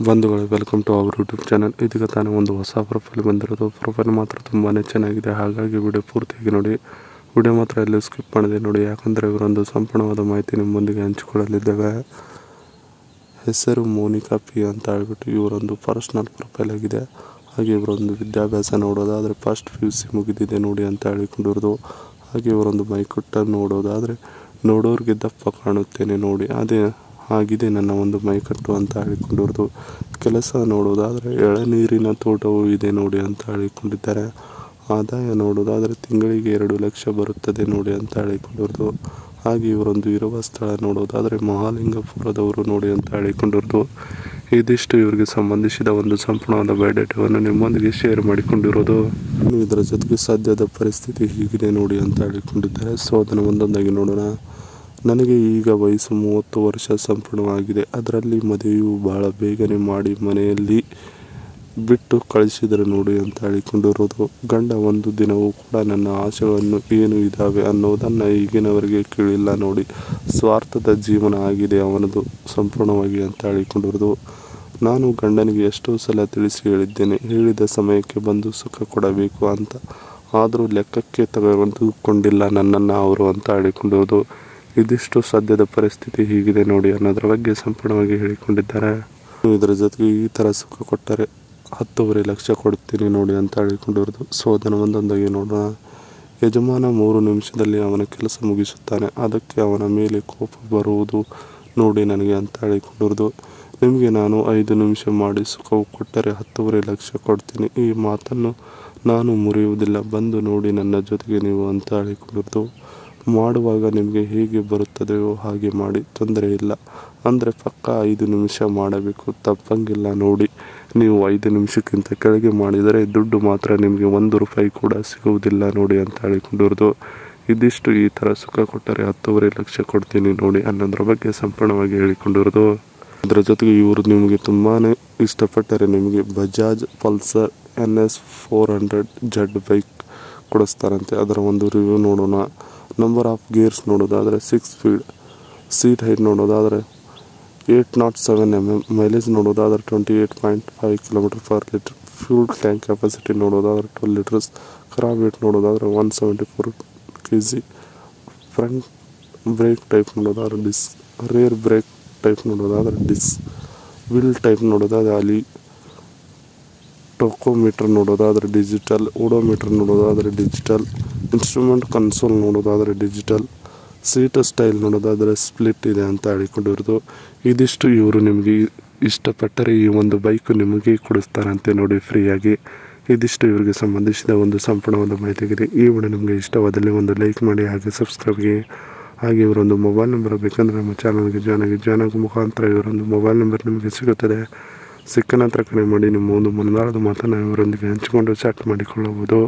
ಬಂಧುಗಳೇ, welcome to our YouTube channel. ಇದೀಗ ತಾನೇ ಒಂದು ಹೊಸ ಪ್ರೊಫೈಲ್ ಬಂದಿರೋದು. ಪ್ರೊಫೈಲ್ ಮಾತ್ರ ತುಂಬಾ ಚೆನ್ನಾಗಿದೆ, ಹಾಗಾಗಿ ವಿಡಿಯೋ ಪೂರ್ತಿಯಾಗಿ ನೋಡಿ. ವಿಡಿಯೋ ಮಾತ್ರ ಎಲ್ಲೂ ಸ್ಕಿಪ್ ಮಾಡಿದೆ ನೋಡಿ, ಯಾಕಂದರೆ ಇವರೊಂದು ಸಂಪೂರ್ಣವಾದ ಮಾಹಿತಿ ನಿಮ್ಮೊಂದಿಗೆ ಹಂಚಿಕೊಳ್ಳಲಿದ್ದೇವೆ. ಹೆಸರು ಮೋನಿಕಾ ಪಿ ಅಂತ ಹೇಳ್ಬಿಟ್ಟು ಇವರೊಂದು ಪರ್ಸ್ನಲ್ ಪ್ರೊಫೈಲ್ ಆಗಿದೆ. ಹಾಗೆ ಇವರೊಂದು ವಿದ್ಯಾಭ್ಯಾಸ ನೋಡೋದಾದರೆ ಫಸ್ಟ್ PUC ಮುಗಿದಿದೆ ನೋಡಿ ಅಂತ ಹೇಳಿಕೊಂಡಿರೋದು. ಹಾಗೆ ಇವರೊಂದು ಮೈಕಟ್ಟನ್ನು ನೋಡೋದಾದರೆ ನೋಡೋರಿಗೆ ದಪ್ಪ ಕಾಣುತ್ತೇನೆ ನೋಡಿ, ಅದೇ ಆಗಿದೆ ನನ್ನ ಒಂದು ಮೈಕಟ್ಟು ಅಂತ ಹೇಳಿಕೊಂಡಿರೋದು. ಕೆಲಸ ನೋಡೋದಾದರೆ ಎಳನೀರಿನ ತೋಟವೂ ಇದೆ ನೋಡಿ ಅಂತ ಹೇಳಿಕೊಂಡಿದ್ದಾರೆ. ಆದಾಯ ನೋಡೋದಾದರೆ ತಿಂಗಳಿಗೆ 2 ಲಕ್ಷ ಬರುತ್ತದೆ ನೋಡಿ ಅಂತ ಹೇಳಿಕೊಂಡಿರೋದು. ಹಾಗೆ ಇವರೊಂದು ಇರುವ ಸ್ಥಳ ನೋಡೋದಾದರೆ ಮಹಾಲಿಂಗಪುರದವರು ನೋಡಿ ಅಂತ ಹೇಳಿಕೊಂಡಿರೋದು. ಇದಿಷ್ಟು ಇವರಿಗೆ ಸಂಬಂಧಿಸಿದ ಒಂದು ಸಂಪೂರ್ಣವಾದ ಬಯೋಡೇಟಾವನ್ನು ನಿಮ್ಮೊಂದಿಗೆ ಶೇರ್ ಮಾಡಿಕೊಂಡಿರೋದು. ಇದರ ಜೊತೆಗೆ ಸದ್ಯದ ಪರಿಸ್ಥಿತಿ ಹೀಗಿದೆ ನೋಡಿ ಅಂತ ಹೇಳಿಕೊಂಡಿದ್ದಾರೆ. ಸೊ ಅದನ್ನು ಒಂದೊಂದಾಗಿ ನೋಡೋಣ. ನನಗೆ ಈಗ ವಯಸ್ಸು 30 ವರ್ಷ ಸಂಪೂರ್ಣವಾಗಿದೆ. ಅದರಲ್ಲಿ ಮದುವೆಯು ಬಹಳ ಬೇಗನೆ ಮಾಡಿ ಮನೆಯಲ್ಲಿ ಬಿಟ್ಟು ಕಳಿಸಿದರು ನೋಡಿ ಅಂತ ಹೇಳಿಕೊಂಡಿರೋದು. ಗಂಡ ಒಂದು ದಿನವೂ ಕೂಡ ನನ್ನ ಆಸೆಗಳನ್ನು ಏನು ಇದ್ದಾವೆ ಅನ್ನೋದನ್ನು ಈಗಿನವರೆಗೆ ಕೇಳಿಲ್ಲ ನೋಡಿ. ಸ್ವಾರ್ಥದ ಜೀವನ ಆಗಿದೆ ಅವನದು ಸಂಪೂರ್ಣವಾಗಿ ಅಂತ ಹೇಳಿಕೊಂಡಿರೋದು. ನಾನು ಗಂಡನಿಗೆ ಎಷ್ಟೋ ಸಲ ತಿಳಿಸಿ ಹೇಳಿದ್ದೇನೆ, ಹೇಳಿದ ಸಮಯಕ್ಕೆ ಬಂದು ಸುಖ ಕೊಡಬೇಕು ಅಂತ. ಆದರೂ ಲೆಕ್ಕಕ್ಕೆ ತೆಗೆದುಕೊಂಡಿಲ್ಲ ನನ್ನನ್ನು ಅವರು ಅಂತ ಹೇಳಿಕೊಂಡಿರೋದು. ಇದಿಷ್ಟು ಸದ್ಯದ ಪರಿಸ್ಥಿತಿ ಹೀಗಿದೆ ನೋಡಿ ಅನ್ನೋದ್ರ ಬಗ್ಗೆ ಸಂಪೂರ್ಣವಾಗಿ ಹೇಳಿಕೊಂಡಿದ್ದಾರೆ. ಇದರ ಜೊತೆಗೆ ಈ ಥರ ಸುಖ ಕೊಟ್ಟರೆ 10 ಲಕ್ಷ ಕೊಡ್ತೀನಿ ನೋಡಿ ಅಂತ ಹೇಳಿಕೊಂಡಿರೋದು. ಸೊ ಅದನ್ನು ಒಂದೊಂದಾಗಿ ನೋಡೋಣ. ಯಜಮಾನ 3 ನಿಮಿಷದಲ್ಲಿ ಅವನ ಕೆಲಸ ಮುಗಿಸುತ್ತಾನೆ, ಅದಕ್ಕೆ ಅವನ ಮೇಲೆ ಕೋಪ ಬರುವುದು ನೋಡಿ ನನಗೆ ಅಂತ ಹೇಳಿಕೊಂಡಿರೋದು. ನಿಮಗೆ ನಾನು 5 ನಿಮಿಷ ಮಾಡಿ ಸುಖವು ಕೊಟ್ಟರೆ 10 ಲಕ್ಷ ಕೊಡ್ತೀನಿ. ಈ ಮಾತನ್ನು ನಾನು ಮುರಿಯುವುದಿಲ್ಲ, ಬಂದು ನೋಡಿ ನನ್ನ ಜೊತೆಗೆ ನೀವು ಅಂತ ಹೇಳಿಕೊಂಡಿರೋದು. ಮಾಡುವಾಗ ನಿಮಗೆ ಹೇಗೆ ಬರುತ್ತದೆಯೋ ಹಾಗೆ ಮಾಡಿ, ತೊಂದರೆ ಇಲ್ಲ. ಅಂದರೆ ಪಕ್ಕ 5 ನಿಮಿಷ ಮಾಡಬೇಕು, ತಪ್ಪಂಗಿಲ್ಲ ನೋಡಿ. ನೀವು 5 ನಿಮಿಷಕ್ಕಿಂತ ಕೆಳಗೆ ಮಾಡಿದರೆ ದುಡ್ಡು ಮಾತ್ರ ನಿಮಗೆ 1 ರೂಪಾಯಿ ಕೂಡ ಸಿಗುವುದಿಲ್ಲ ನೋಡಿ ಅಂತ ಹೇಳಿಕೊಂಡಿರೋದು. ಇದಿಷ್ಟು ಈ ಥರ ಸುಖ ಕೊಟ್ಟರೆ 10 ಲಕ್ಷ ಕೊಡ್ತೀನಿ ನೋಡಿ ಅನ್ನೋದ್ರ ಬಗ್ಗೆ ಸಂಪೂರ್ಣವಾಗಿ ಹೇಳಿಕೊಂಡಿರೋದು. ಇದರ ಜೊತೆಗೆ ಇವರು ನಿಮಗೆ ತುಂಬಾ ಇಷ್ಟಪಟ್ಟರೆ ನಿಮಗೆ Bajaj Pulsar NS 400Z bike ಕೊಡಿಸ್ತಾರಂತೆ. ಅದರ ಒಂದು ರಿವ್ಯೂ ನೋಡೋಣ. ನಂಬರ್ ಆಫ್ ಗೇರ್ಸ್ ನೋಡೋದಾದರೆ 6 ಸ್ಪೀಡ್, ಸೀಟ್ ಹೈಟ್ ನೋಡೋದಾದರೆ 807 mm, ಮೈಲೇಜ್ ನೋಡೋದಾದರೆ 28.5 km/L, ಫ್ಯೂಲ್ ಟ್ಯಾಂಕ್ ಕೆಪಾಸಿಟಿ ನೋಡೋದಾದರೆ 12 ಲೀಟರ್ಸ್, ಕಾರ್ ವೇಟ್ ನೋಡೋದಾದರೆ 174 kg, ಫ್ರಂಟ್ ಬ್ರೇಕ್ ಟೈಪ್ ನೋಡೋದಾದರೆ ಡಿಸ್ಕ್, ರೇರ್ ಬ್ರೇಕ್ ಟೈಪ್ ನೋಡೋದಾದರೆ ಡಿಸ್ಕ್, ವೀಲ್ ಟೈಪ್ ನೋಡೋದಾದರೆ ಅಲಿ, ಟೋಕೋಮೀಟರ್ ನೋಡೋದಾದರೆ ಡಿಜಿಟಲ್, ಓಡೋಮೀಟರ್ ನೋಡೋದಾದರೆ ಡಿಜಿಟಲ್, ಇನ್ಸ್ಟ್ರೂಮೆಂಟ್ ಕನ್ಸೋಲ್ ನೋಡೋದಾದರೆ ಡಿಜಿಟಲ್, ಸೀಟ್ ಸ್ಟೈಲ್ ನೋಡೋದಾದರೆ ಸ್ಪ್ಲಿಟ್ ಇದೆ ಅಂತ ಹೇಳಿಕೊಂಡಿರೋದು. ಇದಿಷ್ಟು ಇವರು ನಿಮಗೆ ಇಷ್ಟಪಟ್ಟರೆ ಈ ಒಂದು ಬೈಕು ನಿಮಗೆ ಕೊಡಿಸ್ತಾರಂತೆ ನೋಡಿ ಫ್ರೀಯಾಗಿ. ಇದಿಷ್ಟು ಇವರಿಗೆ ಸಂಬಂಧಿಸಿದ ಒಂದು ಸಂಪೂರ್ಣವಾದ ಮಾಹಿತಿಯಾಗಿದೆ. ಈ ವಿಡಿಯೋ ನಿಮಗೆ ಇಷ್ಟವಾದಲ್ಲಿ ಒಂದು ಲೈಕ್ ಮಾಡಿ, ಹಾಗೆ ಸಬ್ಸ್ಕ್ರೈಬ್ಗೆ. ಹಾಗೆ ಇವರೊಂದು ಮೊಬೈಲ್ ನಂಬರ್ ಬೇಕಂದರೆ ನಮ್ಮ ಚಾನಲ್ಗೆ ಜಾಯ್ನ್ ಆಗೋ ಮುಖಾಂತರ ಇವರೊಂದು ಮೊಬೈಲ್ ನಂಬರ್ ನಿಮಗೆ ಸಿಗುತ್ತದೆ. ಸಿಕ್ಕ ನಂತರ ಕರೆ ಮಾಡಿ ನಿಮ್ಮ ಒಂದು ಮನದಾಳದ ಮಾತನ್ನು ಇವರೊಂದಿಗೆ ಹಂಚಿಕೊಂಡು ಚಾಟ್ ಮಾಡಿಕೊಳ್ಳಬಹುದು.